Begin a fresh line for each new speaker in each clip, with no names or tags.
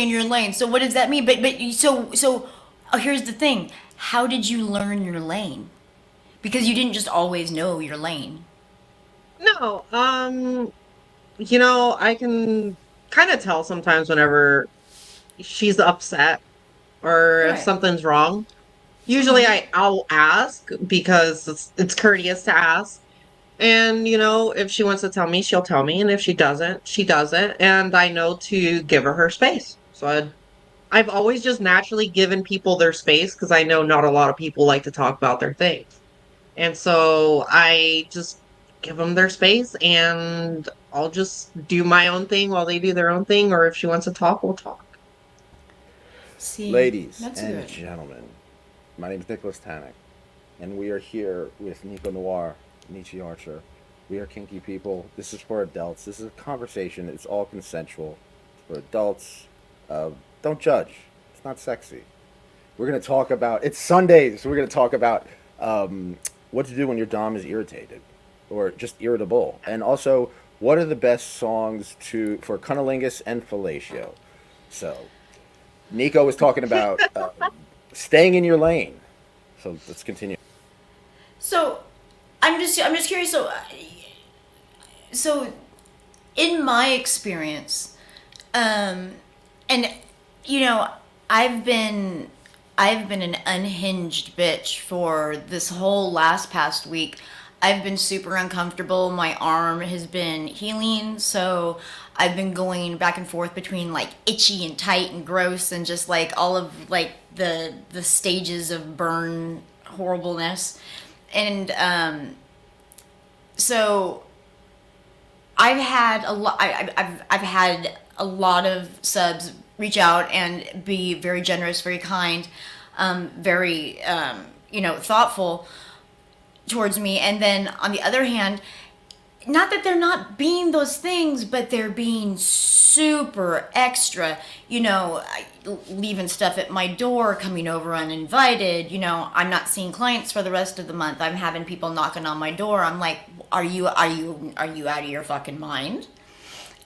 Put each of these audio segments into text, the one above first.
in your lane. So what does that mean? But here's the thing. How did you learn your lane? Because you didn't just always know your lane.
No, I can kind of tell sometimes whenever she's upset or if
Right.
something's wrong. Usually
Mm-hmm.
I'll ask because it's courteous to ask. And if she wants to tell me, she'll tell me, and if she doesn't, she doesn't. And I know to give her space. So I've always just naturally given people their space because I know not a lot of people like to talk about their things. And so I just give them their space and I'll just do my own thing while they do their own thing. Or if she wants to talk, we'll talk.
See,
Ladies
that's
and
good.
gentlemen, my name is Nicholas Tanek, and we are here with Nicco Noire Nicholas Archer. We are kinky people. This is for adults. This is a conversation. It's all consensual. It's for adults. Uh, don't judge. It's not sexy. We're going to talk about, it's Sundays, so we're going to talk about what to do when your dom is irritated or just irritable. And also, what are the best songs for cunnilingus and fellatio? So, Nico was talking about staying in your lane. So let's continue.
So I'm just curious. So in my experience, and you know, I've been I've been an unhinged bitch for this whole last past week. I've been super uncomfortable. My arm has been healing, so I've been going back and forth between like itchy and tight and gross and just like all of like the stages of burn horribleness. And so I've had a lot. I've had a lot of subs reach out and be very generous, very kind, very thoughtful towards me. And then on the other hand, not that they're not being those things, but they're being super extra, leaving stuff at my door, coming over uninvited. I'm not seeing clients for the rest of the month. I'm having people knocking on my door. I'm like, are you out of your fucking mind?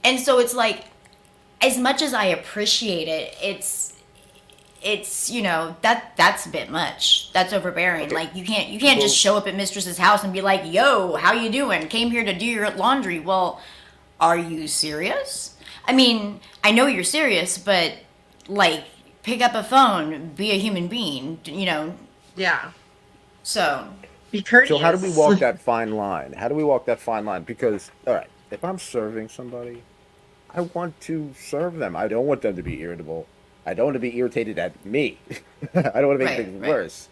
And so it's like, as much as I appreciate it, it's that's a bit much. That's overbearing.
Okay.
Like you can't just
Well,
show up at mistress's house and be like, "Yo, how you doing? Came here to do your laundry." Well, are you serious? I mean, I know you're serious, but like, pick up a phone, be a human being.
Yeah.
So
Be
so how do we
courteous.
walk that fine line? How do we walk that fine line? Because, all right, if I'm serving somebody, I want to serve them. I don't want them to be irritable. I don't want to be irritated at me. I don't want to make
right,
things
right.
worse.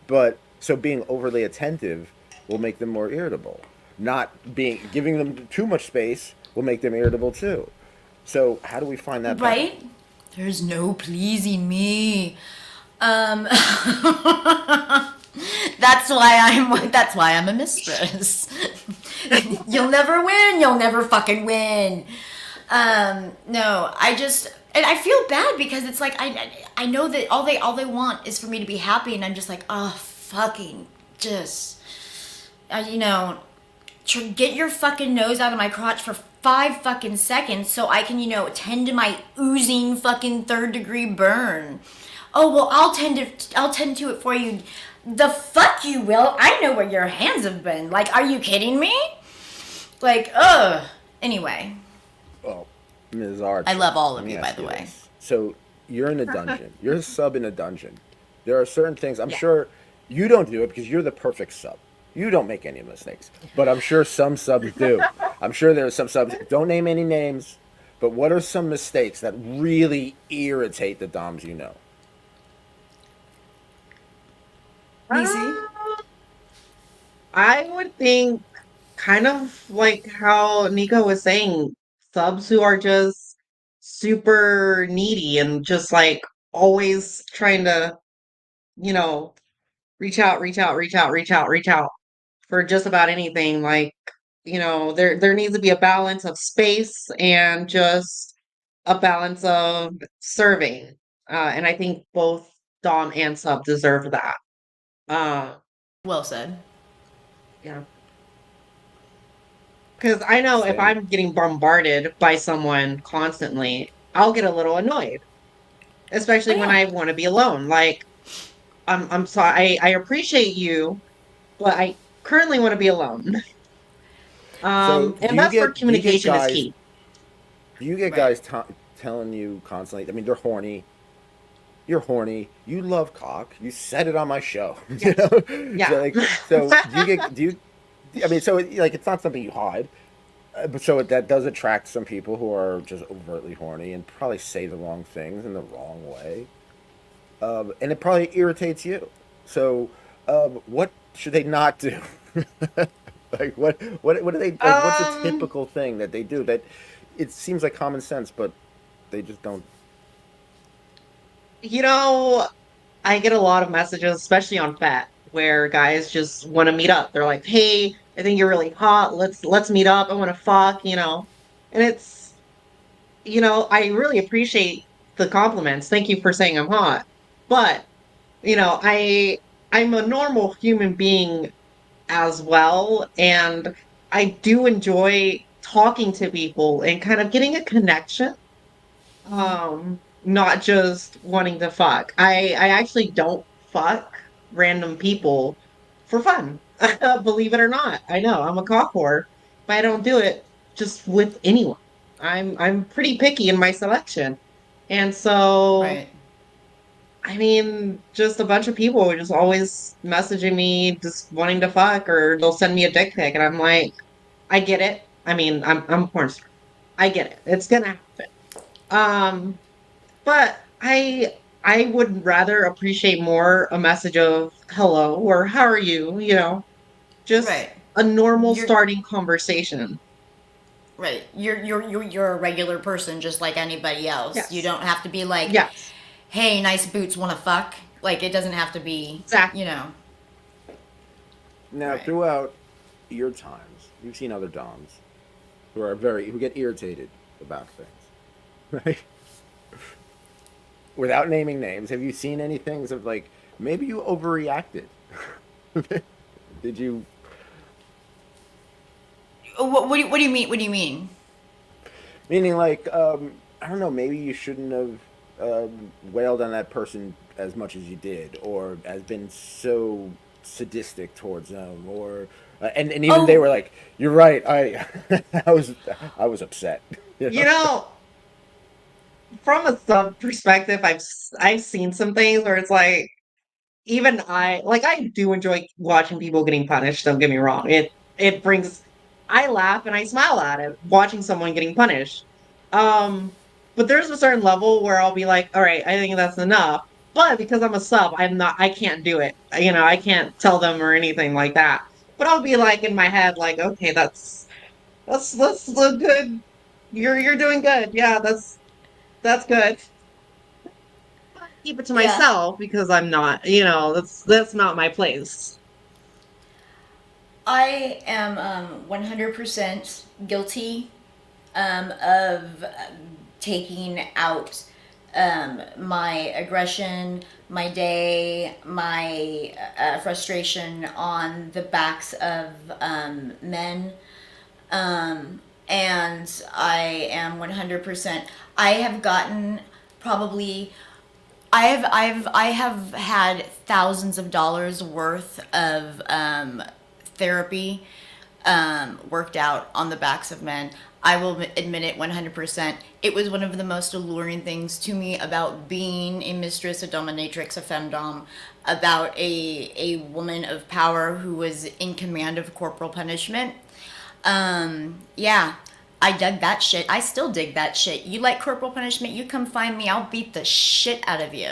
But so being overly attentive will make them more irritable. Not being giving them too much space will make them irritable too. So how do we find that balance?
Right? There's no pleasing me. Um that's why I'm a mistress. You'll never win, you'll never fucking win. No, and I feel bad because it's like I know that all they want is for me to be happy, and I'm just like, oh fucking just uh, you know get your fucking nose out of my crotch for 5 fucking seconds so I can, tend to my oozing fucking third-degree burn. Oh well, I'll tend to it for you. The fuck you will. I know where your hands have been. Like, are you kidding me? Like, ugh. Anyway,
Well, Ms.
I
Archer,
love all
let
of
me
you, by
ask
the
you
way.
this. So you're in a dungeon. You're a sub in a dungeon. There are certain things, I'm
Yeah.
sure you don't do it because you're the perfect sub. You don't make any mistakes. But I'm sure some subs do. I'm sure there are some subs, don't name any names, but what are some mistakes that really irritate the DOMs you know?
Nisi?
I would think kind of like how Nico was saying, subs who are just super needy and just like always trying to, you know, reach out, reach out, reach out, reach out, reach out for just about anything. Like, there needs to be a balance of space and just a balance of serving. And I think both Dom and Sub deserve that. Uh,
Well said.
yeah. Because I know if
Same.
I'm getting bombarded by someone constantly, I'll get a little annoyed.
Oh
especially when
yeah.
I want to be alone. Like, I'm sorry, I appreciate you, but I currently want to be alone.
So
And that's where
do you get
communication is
guys
key.
Right.
telling you constantly? I mean, they're horny. You're horny. You love cock. You said it on my show. You
Yes.
know, so
Yeah.
like, so do you? I mean, so like, it's not something you hide, but so that does attract some people who are just overtly horny and probably say the wrong things in the wrong way, and it probably irritates you. So, what should they not do? Like, what do they like? What's a
Um,
typical thing that they do that it seems like common sense, but they just don't.
you know, I get a lot of messages, especially on Fat, where guys just want to meet up. They're like, "Hey, I think you're really hot. Let's meet up. I want to fuck," you know. And it's, I really appreciate the compliments. Thank you for saying I'm hot. But, I'm a normal human being as well, and I do enjoy talking to people and kind of getting a connection. Not just wanting to fuck. I actually don't fuck random people for fun. Believe it or not. I know I'm a cock whore, but I don't do it just with anyone. I'm pretty picky in my selection. And so,
Right.
I mean, just a bunch of people are just always messaging me just wanting to fuck, or they'll send me a dick pic and I'm like, I get it. I mean, I'm a porn star. I get it. It's gonna happen. Um but I would rather appreciate more a message of hello or how are you, just
Right.
a normal
You're
starting conversation.
right. You're a regular person just like anybody else. You
Yes.
don't have to be like,
Yes.
"Hey, nice boots, want to fuck?" Like it doesn't have to be, you
Exactly.
know.
Now,
Right.
throughout your times, you've seen other doms who get irritated about things, right? Without naming names, have you seen any things of like maybe you overreacted? Did you?
What do you mean? What do you mean?
Meaning like I don't know, maybe you shouldn't have wailed on that person as much as you did, or has been so sadistic towards them, or and even they
Oh,
were like, "You're right, I I was I was upset." You
You
know?
know, from a sub perspective, I've seen some things where it's like even I do enjoy watching people getting punished, don't get me wrong. It brings I laugh and I smile at it watching someone getting punished. Um but there's a certain level where I'll be like, all right, I think that's enough. But because I'm a sub, I can't do it. I can't tell them or anything like that. But I'll be like in my head, like, okay, that's good. You're doing good. Yeah, that's good. Keep it to
yeah.
myself because I'm not, that's not my place.
I am 100% guilty of taking out my aggression, my day, my frustration on the backs of men. And I am 100%. I have gotten probably I have had thousands of dollars worth of therapy worked out on the backs of men. I will admit it 100%. It was one of the most alluring things to me about being a mistress, a dominatrix, a femdom, about a woman of power who was in command of corporal punishment. Yeah, I dug that shit. I still dig that shit. You like corporal punishment? You come find me. I'll beat the shit out of you.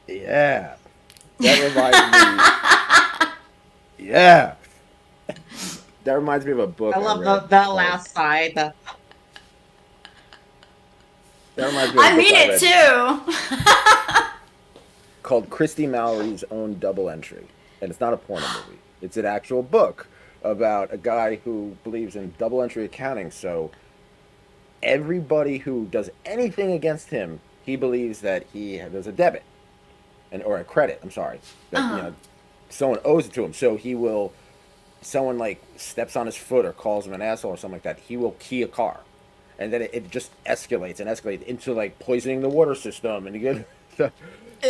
Yeah, that reminds me. Yeah, that reminds me of a
I
book I
love
read
that
called.
last side.
That reminds me of a
I
book
mean
I
it
read
too.
called Christy Mallory's Own Double Entry, and it's not a porno movie. It's an actual book about a guy who believes in double entry accounting. So everybody who does anything against him, he believes that there's a debit and or a credit. I'm sorry, that someone owes it to him. So he will someone like steps on his foot or calls him an asshole or something like that. He will key a car, and then it just escalates and escalates into like poisoning the water system, and you get. So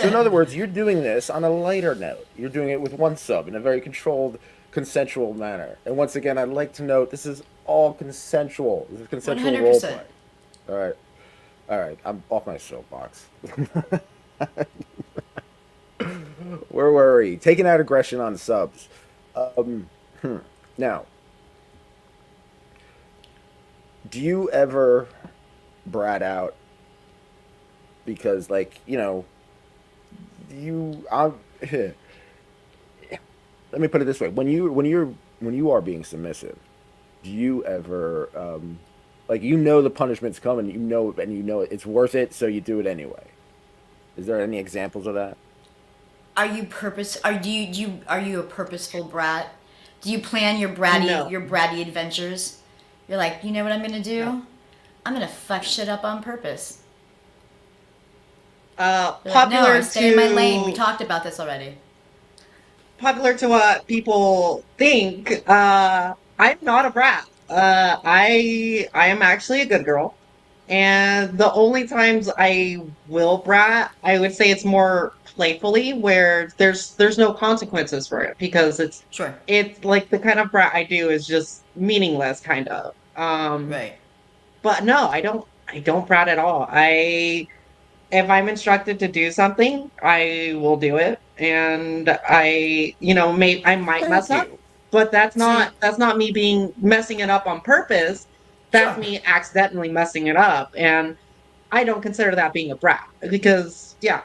in other words, you're doing this on a lighter note. You're doing it with one sub in a very controlled, consensual manner. And once again, I'd like to note this is all consensual. This is consensual role
100%.
play. All right, all right. I'm off my soapbox. Where were we? Taking out aggression on subs. Um, Now, do you ever brat out because, like, I'm let me put it this way: when you are being submissive, do you ever like the punishment's coming, and it's worth it, so you do it anyway? Is there any examples of that?
Are you a purposeful brat? Do you plan
No,
your bratty adventures? You're like, you know what I'm gonna
no.
do? I'm gonna fuck shit up on purpose. You're like, no, I
Popular
stay in my lane. We
to
talked about this already.
what people think, I'm not a brat. I am actually a good girl. And the only times I will brat, I would say it's more playfully, where there's no consequences for it, because
Sure.
it's like the kind of brat I do is just meaningless, kind of.
Right.
But no, I don't brat at all. If I'm instructed to do something, I will do it. And I might mess
Thank
up,
you.
but
See,
that's not me being messing it up on purpose. That's
sure.
me accidentally messing it up. And I don't consider that being a brat, because yeah,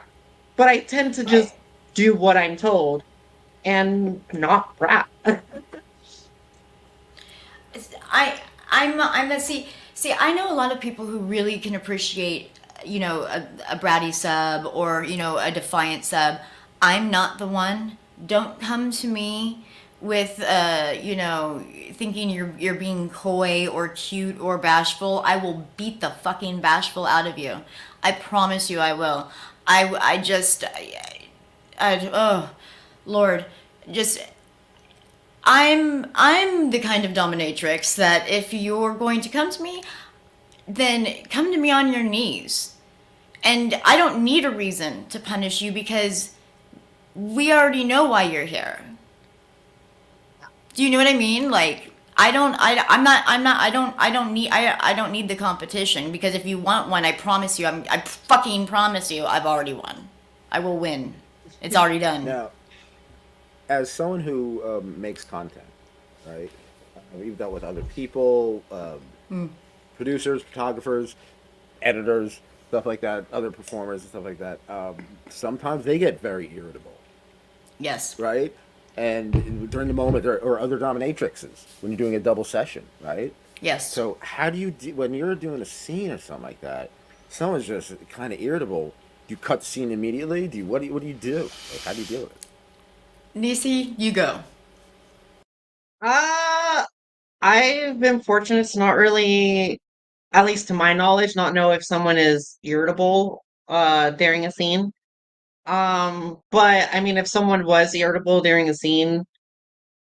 but I tend to
Right.
just do what I'm told and not brat.
I I'm a see I know a lot of people who really can appreciate a bratty sub or a defiant sub. I'm not the one. Don't come to me with thinking you're being coy or cute or bashful. I will beat the fucking bashful out of you. I promise you I will. I just oh Lord, just I'm the kind of dominatrix that if you're going to come to me, then come to me on your knees. And I don't need a reason to punish you because we already know why you're here. Do you know what I mean? Like I don't need the competition because if you want one, I promise you, I fucking promise you, I've already won. I will win. It's already done.
Now, as someone who makes content, right? We've dealt with other people, producers, photographers, editors, stuff like that, other performers and stuff like that. Sometimes they get very irritable,
Yes.
right? And during the moment, or other dominatrixes when you're doing a double session, right?
Yes.
So how do you when you're doing a scene or something like that? Someone's just kind of irritable. Do you cut the scene immediately? What do you do? Like, how do you deal with it?
Nisi, you go.
Uh, I've been fortunate to not really, at least to my knowledge, not know if someone is irritable during a scene. But I mean, if someone was irritable during a scene,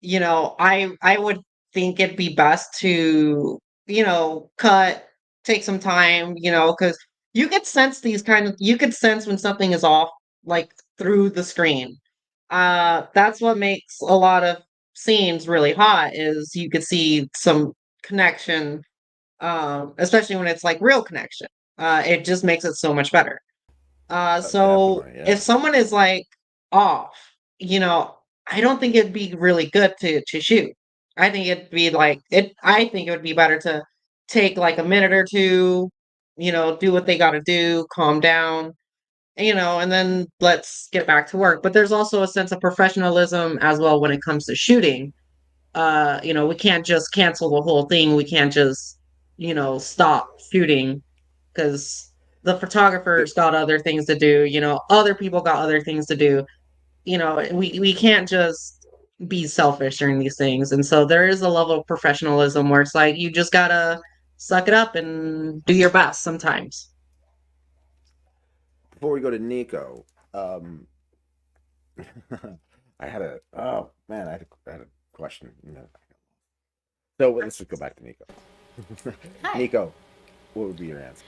I would think it'd be best to, cut, take some time, because you could sense when something is off, like through the screen. That's what makes a lot of scenes really hot, is you could see some connection, especially when it's like real connection. It just makes it so much better. So
Definitely,
if
yeah.
someone is like off, you know, I don't think it'd be really good to shoot. I think it would be better to take like a minute or two, do what they got to do, calm down, and then let's get back to work. But there's also a sense of professionalism as well when it comes to shooting. We can't just cancel the whole thing. We can't just, stop shooting, because the
The,
photographers got other things to do, other people got other things to do. We can't just be selfish during these things. And so there is a level of professionalism where it's like you just gotta suck it up and do your best sometimes.
Before we go to Nico, um, I had a oh man, I had a question. So let's just go back to Nico.
Hi.
Nico, What would be your answer?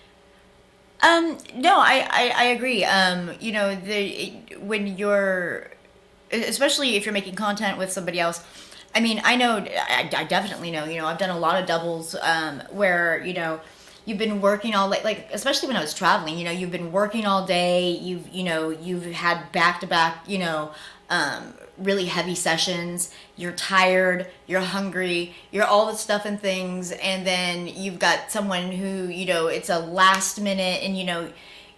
No, I agree. When you're, especially if you're making content with somebody else, I mean, I definitely know, I've done a lot of doubles, where, you've been working all like, especially when I was traveling, you've been working all day, you've had back to back, really heavy sessions, you're tired, you're hungry, you're all the stuff and things, and then you've got someone who, it's a last minute, and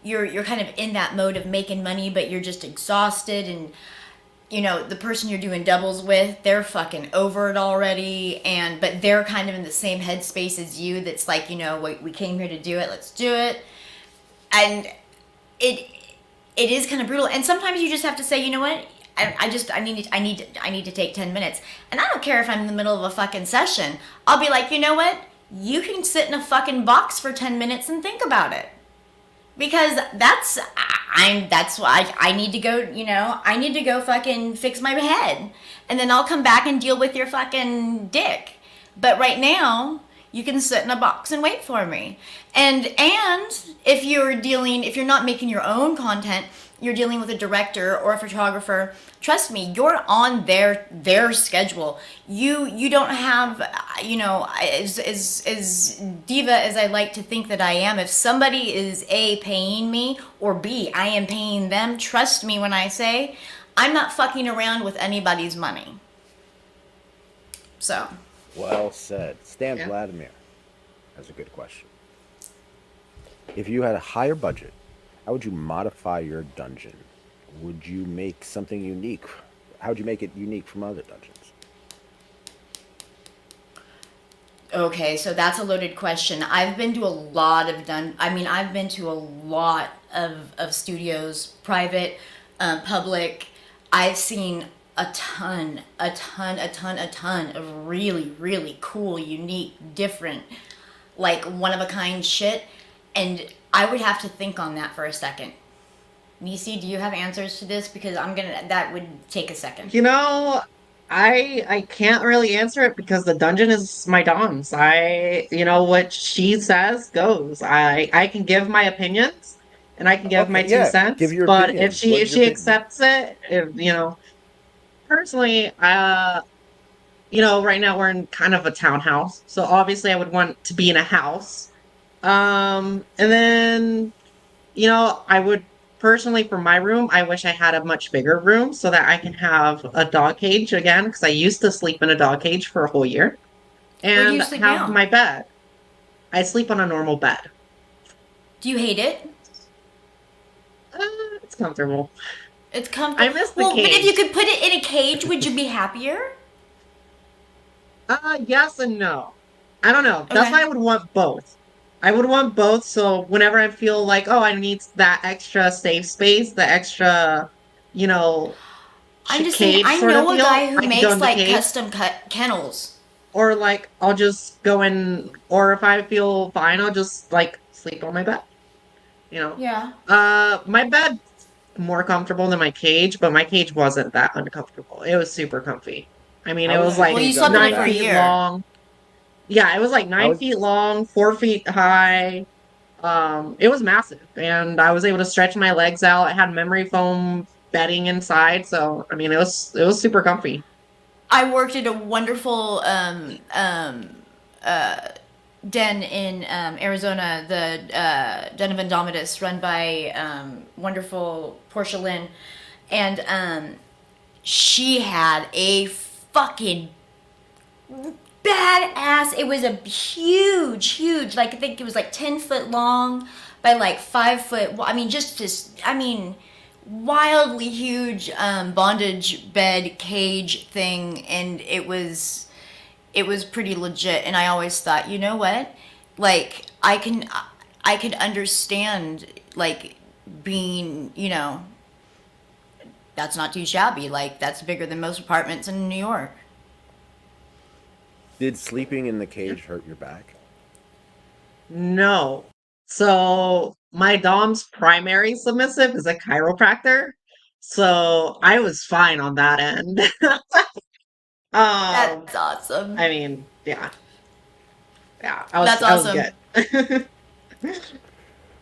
you're kind of in that mode of making money, but you're just exhausted, and the person you're doing doubles with, they're fucking over it already, and but they're kind of in the same headspace as you, that's like, we came here to do it, let's do it. And it it is kind of brutal, and sometimes you just have to say, you know what, I need to take 10 minutes, and I don't care if I'm in the middle of a fucking session. I'll be like, you know what, you can sit in a fucking box for 10 minutes and think about it, because that's why I need to go, I need to go fucking fix my head, and then I'll come back and deal with your fucking dick. But right now, you can sit in a box and wait for me. And if you're not making your own content, you're dealing with a director or a photographer, trust me, you're on their schedule. You don't have, as diva as I like to think that I am, if somebody is A, paying me, or B, I am paying them, trust me when I say I'm not fucking around with anybody's money. So
Well said. Stan
Yeah.
Vladimir has a good question. If you had a higher budget, how would you modify your dungeon? Would you make something unique? How would you make it unique from other dungeons?
okay, so that's a loaded question. I've been to a lot of I've been to a lot of studios, private, public. I've seen a ton of really, really cool, unique, different, like one of a kind shit. And I would have to think on that for a second. Nisi, do you have answers to this? Because that would take a second.
You know, I can't really answer it because the dungeon is my dom's. What she says goes. I can give my opinions and I can give my
Okay,
two
yeah. Give
cents,
your
but if
opinion.
she
What
if
is your
she
opinion?
accepts it, if personally, right now we're in kind of a townhouse, so obviously I would want to be in a house. And then I would personally, for my room, I wish I had a much bigger room so that I can have a dog cage again, because I used to sleep in a dog cage for a whole year,
Where do you
and
sleep
have
now?
my bed. I sleep on a normal bed.
Do you hate it?
Uh, it's comfortable.
It's comfortable.
I miss the
Well, but if you
cage.
could put it in a cage, would you be happier?
Yes and no. I don't know. That's
Okay.
why I would want both. I would want both, so whenever I feel like, oh, I need that extra safe space, the extra, you know,
I'm just saying,
cage
I
sort of
know a
feel,
guy who
I could go
makes
in the
like
cage.
custom cut kennels.
Or like I'll just go in, or if I feel fine, I'll just like sleep on my bed, you know.
Yeah.
My bed's more comfortable than my cage, but my cage wasn't that uncomfortable. It was super comfy. I mean, it
How
was
is the
Well,
like
you
cage on
slept in
your
it for a
9 feet
back?
year.
long. Yeah, it was like
How
nine
is
feet long, 4 feet high. It was massive, and I was able to stretch my legs out. It had memory foam bedding inside, so I mean, it was super comfy.
I worked at a wonderful den in Arizona, the Den of Indomitus, run by wonderful Portia Lynn, and she had a fucking badass. It was a huge, like I think it was like 10 foot long by like 5 foot. I mean, just this. I mean, wildly huge bondage bed cage thing, and it was pretty legit. And I always thought, you know what, like I could understand like being, that's not too shabby. Like that's bigger than most apartments in New York.
Did sleeping in the cage hurt your back?
No. So my dom's primary submissive is a chiropractor. So I was fine on that end.
That's awesome.
I mean, yeah, yeah, I was
That's
I was
awesome.
good.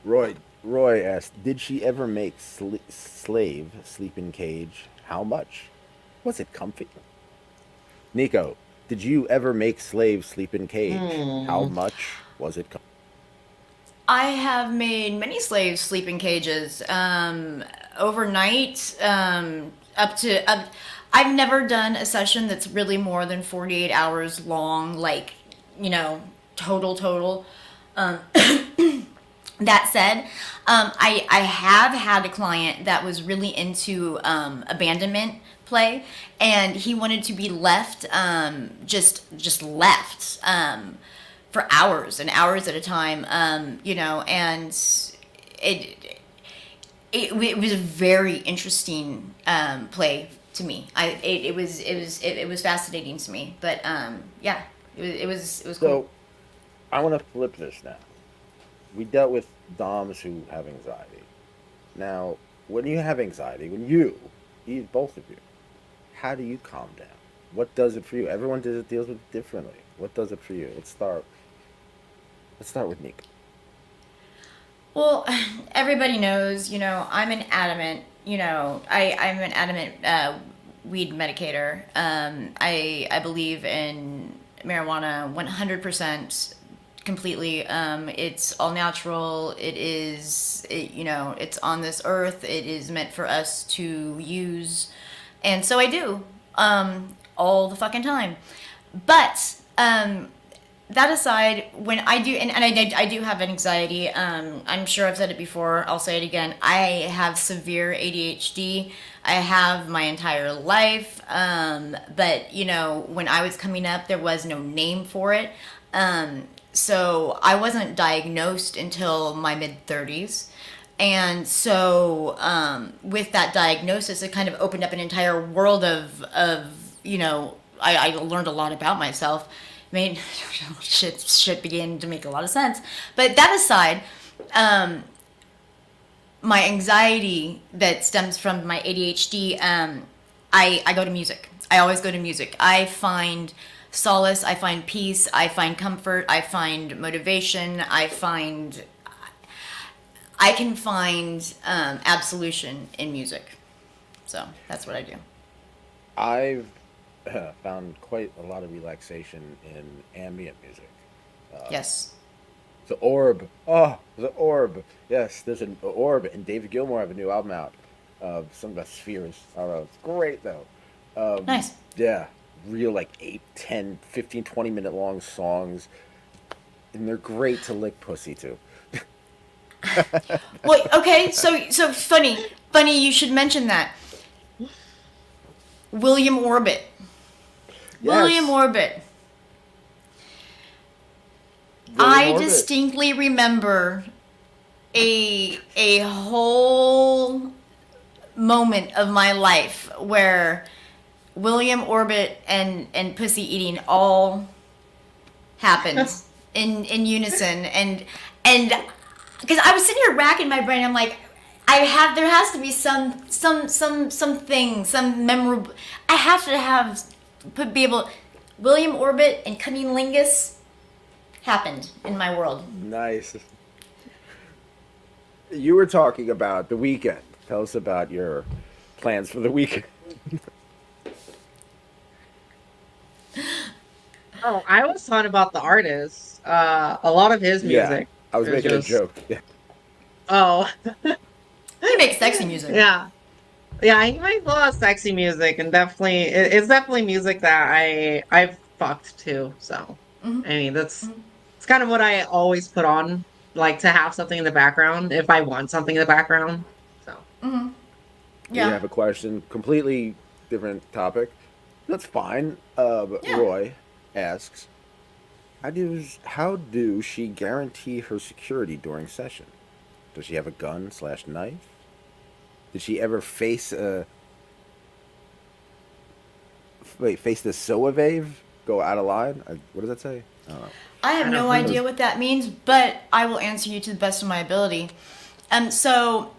Roy asked, "Did she ever make slave sleep in cage? How much? Was it comfy?" Nico, did you ever make slave sleep in cage? How
Hmm.
much was it?
I have made many slaves sleep in cages, overnight, up to up. I've never done a session that's really more than 48 hours long, like, you know, total. Um, that said, I have had a client that was really into abandonment play, and he wanted to be left, just left, for hours and hours at a time, and it it was a very interesting play to me. It was fascinating to me, but yeah, it was cool.
So I want to flip this now. We dealt with DOMs who have anxiety. Now, when you have anxiety, both of you, how do you calm down? What does it for you? Everyone deals with it differently. What does it for you? Let's start with Nick.
Well, everybody knows, I'm an adamant, I'm an adamant weed medicator. I believe in marijuana 100% completely. It's all natural. It's on this earth. It is meant for us to use. And so I do, all the fucking time. But, that aside, when I do, and I do have anxiety, I'm sure I've said it before, I'll say it again. I have severe ADHD. I have my entire life. But, when I was coming up, there was no name for it. So I wasn't diagnosed until my mid 30s. And so, with that diagnosis, it kind of opened up an entire world I learned a lot about myself. I mean, shit began to make a lot of sense. But that aside, my anxiety that stems from my ADHD, I go to music. I always go to music. I find solace. I find peace. I find comfort. I find motivation. I can find absolution in music. So that's what I do.
I've found quite a lot of relaxation in ambient music. Um,
Yes.
the Orb. Oh, the Orb. Yes, there's an Orb, and David Gilmour have a new album out. Something about spheres. I don't know. It's great, though.
Nice.
Yeah, real like 8, 10, 15, 20 minute long songs. And they're great to lick pussy to.
Well, okay. So funny. You should mention that. William Orbit. William
Yes,
Orbit.
William
I
Orbit.
distinctly remember a whole moment of my life where William Orbit and pussy eating all happened in unison, and because I was sitting here racking my brain, I'm like, there has to be something, some memorable. I have to have be able. William Orbit and cunnilingus happened in my world.
Nice. You were talking about the weekend. Tell us about your plans for the weekend.
Oh, I was talking about the artist. A lot of his
Yeah,
music
I was
is
making a
just,
joke. Yeah.
oh,
He makes sexy music.
yeah. Yeah, he makes a lot of sexy music, and it's definitely music that I've fucked to. So, I mean, it's kind of what I always put on, like to have something in the background if I want something in the background. So,
We
Yeah,
have a question, completely different topic. That's fine.
yeah.
Roy asks, how do she guarantee her security during session? Does she have a gun slash knife? Did she ever face the Soavave? Go out of line? What does that say? I don't know.
I have
I don't
no
That
know.
idea
was
what that means, but I will answer you to the best of my ability. So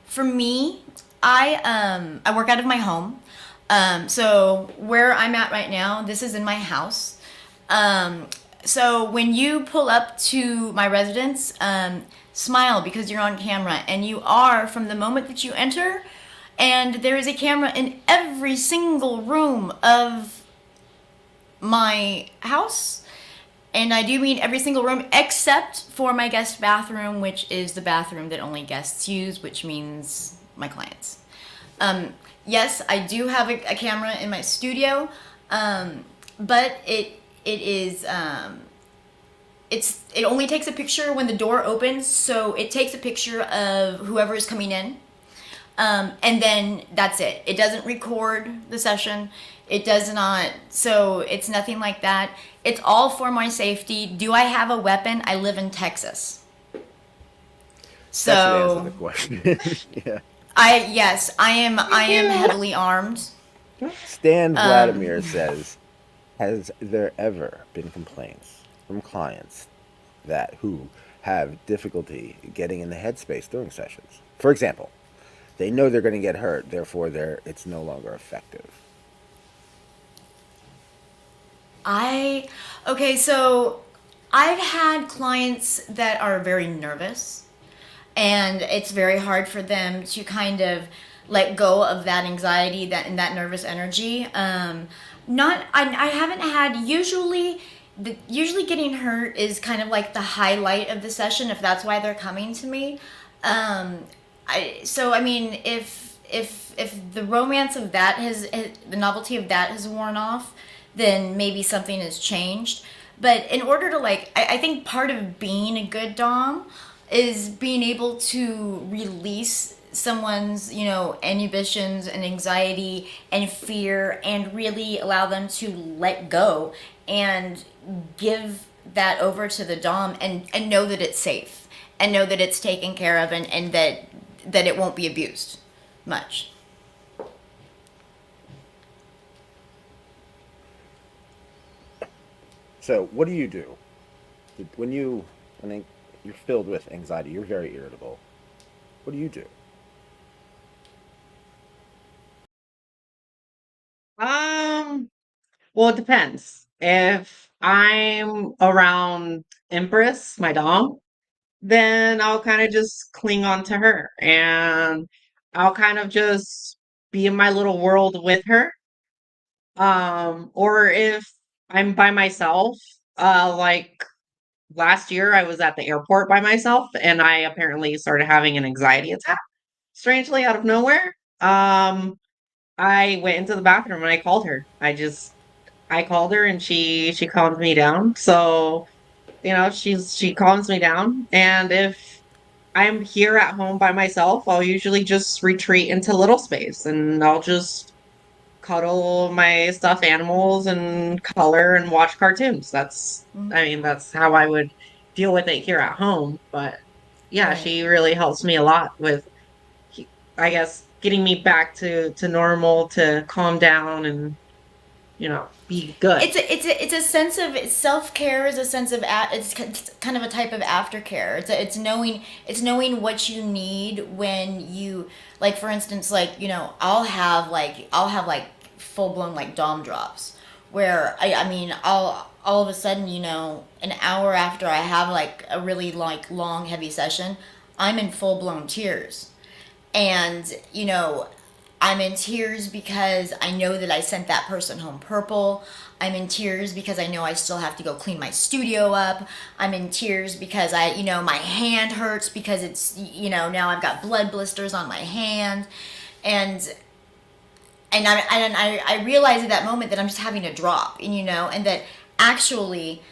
for me, I work out of my home. So where I'm at right now, this is in my house. Um, So when you pull up to my residence, smile because you're on camera, and you are from the moment that you enter. And there is a camera in every single room of my house. And I do mean every single room except for my guest bathroom, which is the bathroom that only guests use, which means my clients. Um, yes, I do have a camera in my studio, but it is it only takes a picture when the door opens, so it takes a picture of whoever is coming in, and then that's it. It doesn't record the session. It does not. So it's nothing like that. It's all for my safety. Do I have a weapon? I live in Texas.
That should answer the
So
question. Yeah.
I am
Yeah.
heavily armed.
Stan
Um,
Vladimir says, "Has there ever been complaints from clients that who have difficulty getting in the headspace during sessions? For example, they know they're going to get hurt, therefore it's no longer effective."
I okay, so I've had clients that are very nervous, and it's very hard for them to kind of let go of that anxiety, that and that nervous energy. Not I haven't had usually getting hurt is kind of like the highlight of the session if that's why they're coming to me. Um, I mean if the romance of that the novelty of that has worn off, then maybe something has changed. But in order to I think part of being a good dom is being able to release someone's inhibitions and anxiety and fear, and really allow them to let go and give that over to the dom, and know that it's safe, and know that it's taken care of, and that it won't be abused much.
So, what do you do when you're filled with anxiety? You're very irritable. What do you do?
Um, well, it depends. If I'm around Empress, my dog, then I'll kind of just cling on to her and I'll kind of just be in my little world with her. Or if I'm by myself, like last year I was at the airport by myself and I apparently started having an anxiety attack, strangely out of nowhere. Um, I went into the bathroom and I called her. I called her and she calmed me down. So, she calms me down. And if I'm here at home by myself, I'll usually just retreat into little space and I'll just cuddle my stuffed animals and color and watch cartoons. I mean, that's how I would deal with it here at home. But yeah,
Right.
she really helps me a lot with, I guess, getting me back to normal, to calm down and, be good.
It's a sense of self care. Is a sense of it's kind of a type of aftercare. It's knowing what you need when you, like, for instance, like, I'll have full blown like dom drops where I mean I'll all of a sudden, an hour after I have like a really like long heavy session, I'm in full blown tears. And I'm in tears because I know that I sent that person home purple. I'm in tears because I know I still have to go clean my studio up. I'm in tears because my hand hurts because now I've got blood blisters on my hand. And and I, and I, I realize at that moment that I'm just having a drop, and that actually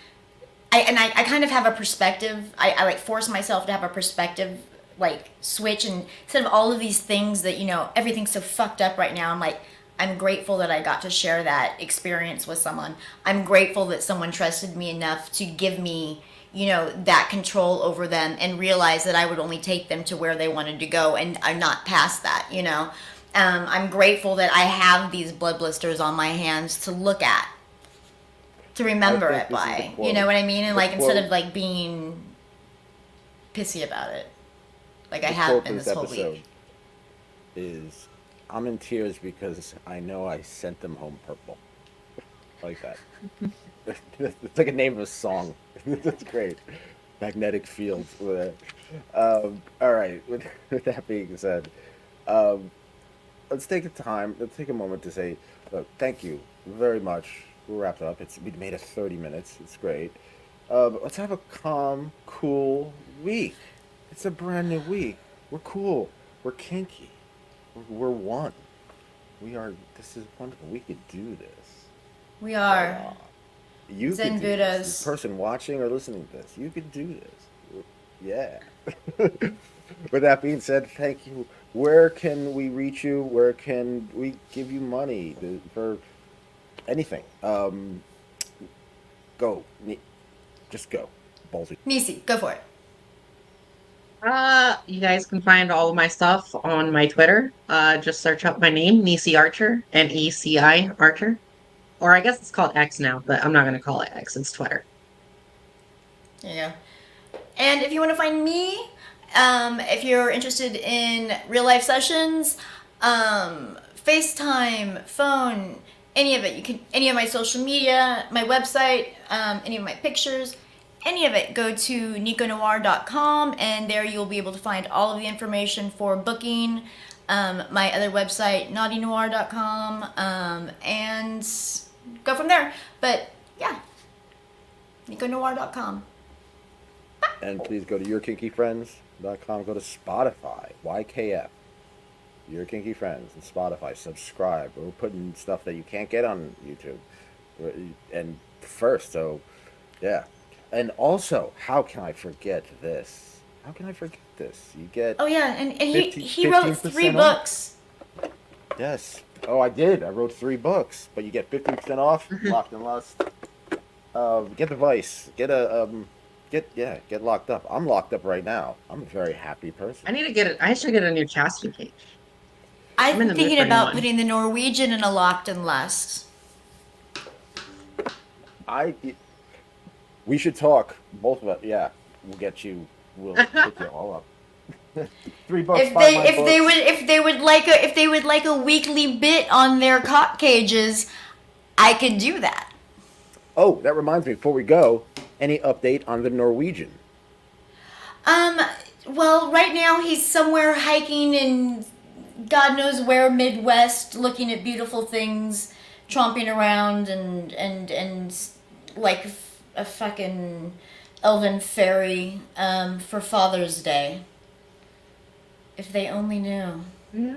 I kind of have a perspective. I like force myself to have a perspective like switch, and instead of all of these things that everything's so fucked up right now, I'm grateful that I got to share that experience with someone. I'm grateful that someone trusted me enough to give me that control over them, and realize that I would only take them to where they wanted to go, and I'm not past that. I'm grateful that I have these blood blisters on my hands to look at, to
I
remember
think
it
this is the
by. You know
quote.
what I mean? And
The
like, instead
quote
of like being pissy about it, like I
the
have
quote
been
for this
this whole week.
episode is, "I'm in tears because I know I sent them home purple." like that. It's like a name of a song. That's great. Magnetic fields. All right. With that being said, um, let's take a time. Let's take a moment to say, look, thank you very much. We're wrapped up. We made it 30 minutes. It's great. Let's have a calm, cool week. It's a brand new week. We're cool. We're kinky. We're one. We are. This is wonderful. We could do this.
We are
You could
Zen
do this. This
Buddhas.
person watching or listening to this, you could do this. Yeah. With that being said, thank you. Where can we reach you? Where can we give you money for anything? Go. Just go. Ballsy.
Nisi, go for it.
You guys can find all of my stuff on my Twitter. Just search up my name, Nisi Archer, Neci Archer. Or I guess it's called X now, but I'm not gonna call it X, it's Twitter.
There you go. And if you want to find me, if you're interested in real life sessions, FaceTime, phone, any of it, you can any of my social media, my website, any of my pictures, any of it, go to nicconoire.com, and there you'll be able to find all of the information for booking. My other website, naughtynoir.com, and go from there. But yeah, nicconoire.com.
And please go to yourkinkyfriends.com. Go to Spotify, YKF. Your Kinky Friends and Spotify. Subscribe. We're putting stuff that you can't get on YouTube. And first, so yeah. And also, how can I forget this? How can I forget this? You get
Oh yeah, and he
50
he wrote 3
15% off?
books.
Yes. Oh, I did. I wrote 3 books, but you get 50% off. Locked and Lust. Get the Vice. Get locked up. I'm locked up right now. I'm a very happy person.
I should get a new chastity cage. I'm in
I'm
the mood
thinking
for a new
about
one.
putting the Norwegian in a locked and lust.
I. We should talk. Both of us. Yeah, we'll get you. We'll hook you all up. $3.
If
Buy
they
my
if they
books.
would if they would like a weekly bit on their cock cages, I could do that.
Oh, that reminds me. Before we go, any update on the Norwegian?
Well, right now he's somewhere hiking in God knows where Midwest, looking at beautiful things, tromping around and like a fucking elven fairy for Father's Day. If they only knew.
Yeah.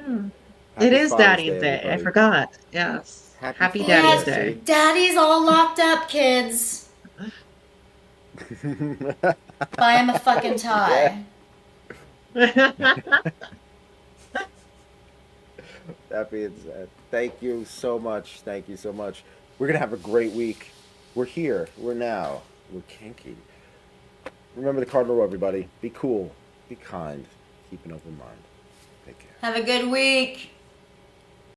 Happy
It is
Father's
Daddy's Day. I
everybody.
forgot. Yes.
Happy
Happy
Father's
Daddy's
Day.
Day.
Daddy's all locked up, kids. Buy him a fucking tie.
That being said, thank you so much. Thank you so much. We're gonna have a great week. We're here. We're now. We're kinky. Remember the cardinal rule, everybody. Be cool. Be kind. Keep an open mind. Take care.
Have a good week.